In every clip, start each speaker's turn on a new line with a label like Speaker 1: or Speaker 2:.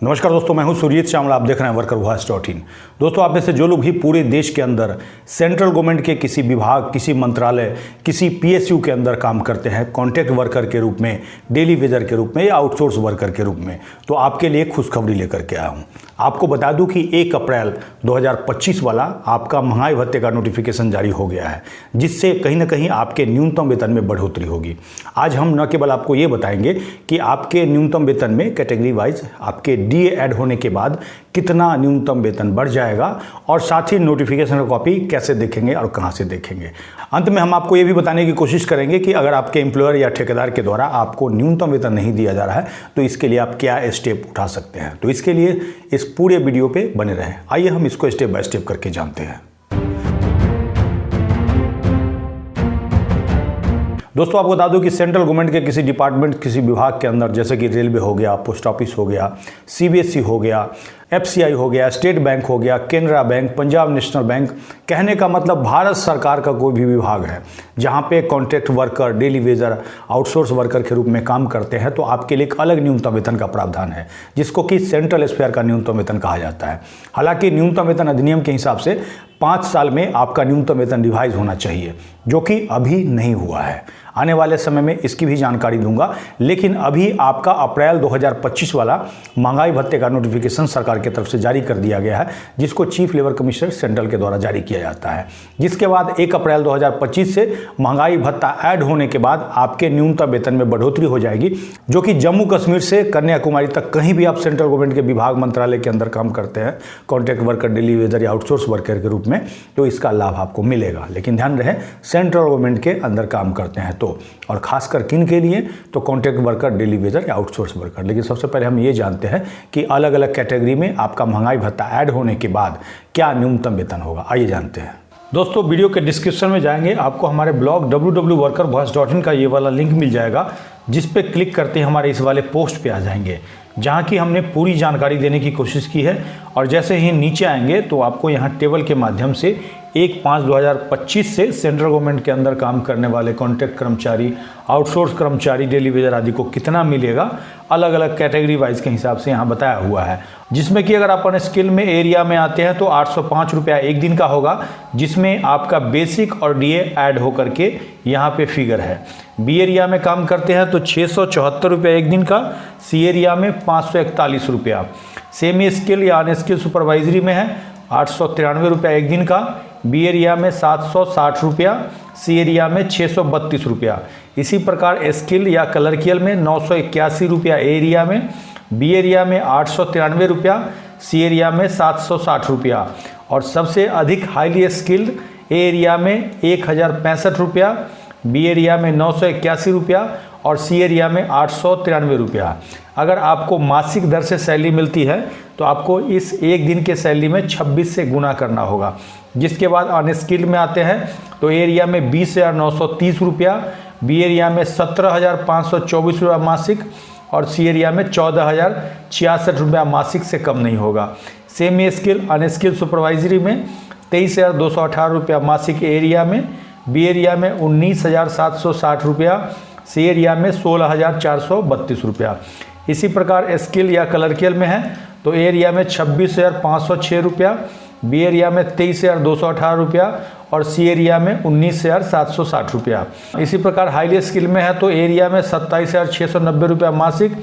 Speaker 1: नमस्कार दोस्तों, मैं हूं सुरजीत श्यामला। आप देख रहे हैं workervoice.in। दोस्तों, आप में से जो लोग भी पूरे देश के अंदर सेंट्रल गवर्नमेंट के किसी विभाग, किसी मंत्रालय, किसी पीएसयू के अंदर काम करते हैं कॉन्ट्रैक्ट वर्कर के रूप में, डेली वेजर के रूप में या आउटसोर्स वर्कर के रूप में, तो आपके लिए खुशखबरी लेकर के आया हूँ। आपको बता दूं कि 1 अप्रैल 2025 वाला आपका महंगाई भत्ते का नोटिफिकेशन जारी हो गया है, जिससे कहीं ना कहीं आपके न्यूनतम वेतन में बढ़ोतरी होगी। आज हम न केवल आपको ये बताएंगे कि आपके न्यूनतम वेतन में कैटेगरी वाइज आपके डीए ऐड होने के बाद कितना न्यूनतम वेतन बढ़ जाएगा और साथ ही नोटिफिकेशन का कॉपी कैसे देखेंगे और कहां से देखेंगे। अंत में हम आपको ये भी बताने की कोशिश करेंगे कि अगर आपके एम्प्लॉयर या ठेकेदार के द्वारा आपको न्यूनतम वेतन नहीं दिया जा रहा है तो इसके लिए आप क्या स्टेप उठा सकते हैं। तो इसके लिए इस पूरे वीडियो पे बने रहें। आइए हम इसको स्टेप बाय स्टेप करके जानते हैं। दोस्तों, आपको बता दूं कि सेंट्रल गवर्नमेंट के किसी डिपार्टमेंट, किसी विभाग के अंदर, जैसे कि रेलवे हो गया, पोस्ट ऑफिस हो गया, सीबीएसई हो गया, एफसीआई हो गया, स्टेट बैंक हो गया, Canara bank, Punjab national bank, कहने का मतलब भारत सरकार का कोई भी विभाग है जहां पे contract worker, daily Vaser, outsource worker के रूप में काम करते हैं, तो आपके लिए एक अलग न्यूनतम वेतन का प्रावधान है, जिसको कि सेंट्रल स्फीयर का न्यूनतम वेतन कहा जाता है। हालांकि न्यूनतम वेतन अधिनियम के हिसाब से 5 साल में आपका न्यूनतम वेतन रिवाइज होना चाहिए, जो कि अभी नहीं हुआ है। आने वाले समय में इसकी भी जानकारी दूंगा, लेकिन अभी आपका अप्रैल 2025 वाला महंगाई भत्ते का नोटिफिकेशन सरकार की तरफ से जारी कर दिया गया है, जिसको चीफ लेबर कमिश्नर सेंट्रल के द्वारा जारी किया जाता है। जिसके बाद 1 अप्रैल 2025 से महंगाई भत्ता ऐड होने के बाद आपके न्यूनतम वेतन में बढ़ोतरी हो जाएगी, जो कि जम्मू कश्मीर से कन्याकुमारी तक कहीं भी आप सेंट्रल गवर्नमेंट के विभाग, मंत्रालय के अंदर काम करते हैं कॉन्ट्रैक्ट वर्कर, डेली वेजर या आउटसोर्स वर्कर के रूप में, तो इसका लाभ आपको मिलेगा। लेकिन ध्यान रहे, सेंट्रल गवर्नमेंट के अंदर काम करते हैं तो, और खासकर किन के लिए, तो कॉन्ट्रैक्ट वर्कर, डेली वेजर या आउटसोर्स वर्कर। लेकिन सबसे पहले हम ये जानते हैं कि अलग अलग कैटेगरी में आपका महंगाई भत्ता ऐड होने के बाद क्या न्यूनतम वेतन होगा। आइए जानते हैं। दोस्तों, वीडियो के डिस्क्रिप्शन में जाएंगे, आपको हमारे ब्लॉग www.workervoice.in का ये वाला लिंक मिल जाएगा, जिस पे क्लिक करते ही हमारे इस वाले पोस्ट पे आ जाएंगे, जहाँ की हमने पूरी जानकारी देने की कोशिश की है। और जैसे ही नीचे आएंगे तो आपको यहाँ टेबल के माध्यम से 1/5/2025 से सेंट्रल गवर्नमेंट के अंदर काम करने वाले कॉन्ट्रैक्ट कर्मचारी, आउटसोर्स कर्मचारी, डेली वेजर आदि को कितना मिलेगा, अलग अलग कैटेगरी वाइज के हिसाब से यहाँ बताया हुआ है। जिसमें कि अगर आप स्किल में एरिया में आते हैं तो 805 रुपया एक दिन का होगा, जिसमें आपका बेसिक और डीए ऐड होकर के यहाँ पे फिगर है। बी एरिया में काम करते हैं तो 674 रुपया एक दिन का, सी एरिया में 541 रुपया, सेमी स्किल या अनस्किल सुपरवाइजरी में है 893 रुपया एक दिन का, बी एरिया में 760 रुपया, सी एरिया में 632 रुपया। इसी प्रकार स्किल या क्लर्कियल में 981 रुपया एरिया में, बी एरिया में 893 रुपया, सी एरिया में 760 रुपया, और सबसे अधिक हाईली स्किल्ड एरिया में 1065 रुपया, बी एरिया में 981 रुपया और सी एरिया में 893 रुपया। अगर आपको मासिक दर से सैलरी मिलती है तो आपको इस एक दिन के सैलरी में 26 से गुना करना होगा। जिसके बाद अनस्किल्ड में आते हैं तो एरिया में 20,930 रुपया, बी एरिया में 17,524 रुपया मासिक और सी एरिया में 14,066 रुपया मासिक से कम नहीं होगा। सेमी स्किल अनस्किल सुपरवाइजरी में 23,218 रुपया मासिक एरिया में, बी एरिया में 19,760 रुपया, सी एरिया में 16,432 रुपया। इसी प्रकार स्किल या क्लर्कियल में है तो एरिया में 26,506 रुपया, बी एरिया में 23,218 रुपया और सी एरिया में 19,760 रुपया। इसी प्रकार हाईली स्किल में है तो एरिया में 27,690 रुपया मासिक,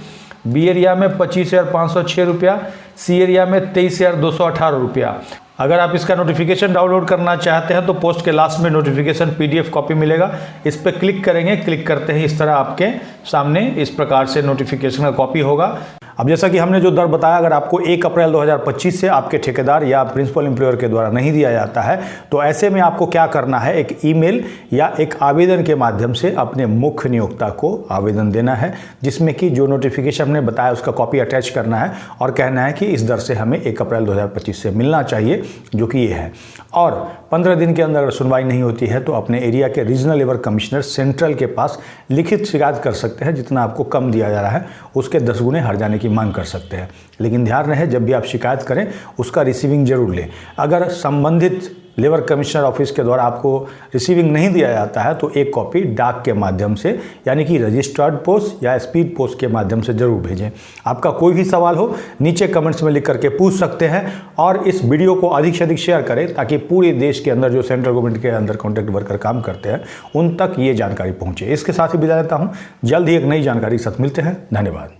Speaker 1: बी एरिया में 25,506 रुपया, सी एरिया में 23,218 रुपया। अगर आप इसका नोटिफिकेशन डाउनलोड करना चाहते हैं तो पोस्ट के लास्ट में नोटिफिकेशन पीडीएफ कॉपी मिलेगा, इस पर क्लिक करेंगे। क्लिक करते ही इस तरह आपके सामने इस प्रकार से नोटिफिकेशन का कॉपी होगा। अब जैसा कि हमने जो दर बताया, अगर आपको 1 अप्रैल 2025 से आपके ठेकेदार या प्रिंसिपल एम्प्लॉयर के द्वारा नहीं दिया जाता है तो ऐसे में आपको क्या करना है, एक ईमेल या एक आवेदन के माध्यम से अपने मुख्य नियोक्ता को आवेदन देना है, जिसमें कि जो नोटिफिकेशन हमने बताया उसका कॉपी अटैच करना है और कहना है कि इस दर से हमें 1 अप्रैल 2025 से मिलना चाहिए, जो कि ये है। और 15 दिन के अंदर अगर सुनवाई नहीं होती है तो अपने एरिया के रीजनल लेबर कमिश्नर सेंट्रल के पास लिखित शिकायत कर सकते हैं। जितना आपको कम दिया जा रहा है उसके 10 गुने हर जाने की मांग कर सकते हैं। लेकिन ध्यान रहे, जब भी आप शिकायत करें उसका रिसीविंग जरूर लें। अगर संबंधित लेबर कमिश्नर ऑफिस के द्वारा आपको रिसीविंग नहीं दिया जाता है तो एक कॉपी डाक के माध्यम से, यानी कि रजिस्टर्ड पोस्ट या स्पीड पोस्ट के माध्यम से जरूर भेजें। आपका कोई भी सवाल हो नीचे कमेंट्स में लिख करके पूछ सकते हैं और इस वीडियो को अधिक से अधिक शेयर करें ताकि पूरे देश के अंदर जो सेंट्रल गवर्नमेंट के अंदर कॉन्ट्रैक्ट वर्कर काम करते हैं उन तक ये जानकारी पहुंचे। इसके साथ ही विदा लेता हूं, जल्द ही एक नई जानकारी के साथ मिलते हैं। धन्यवाद।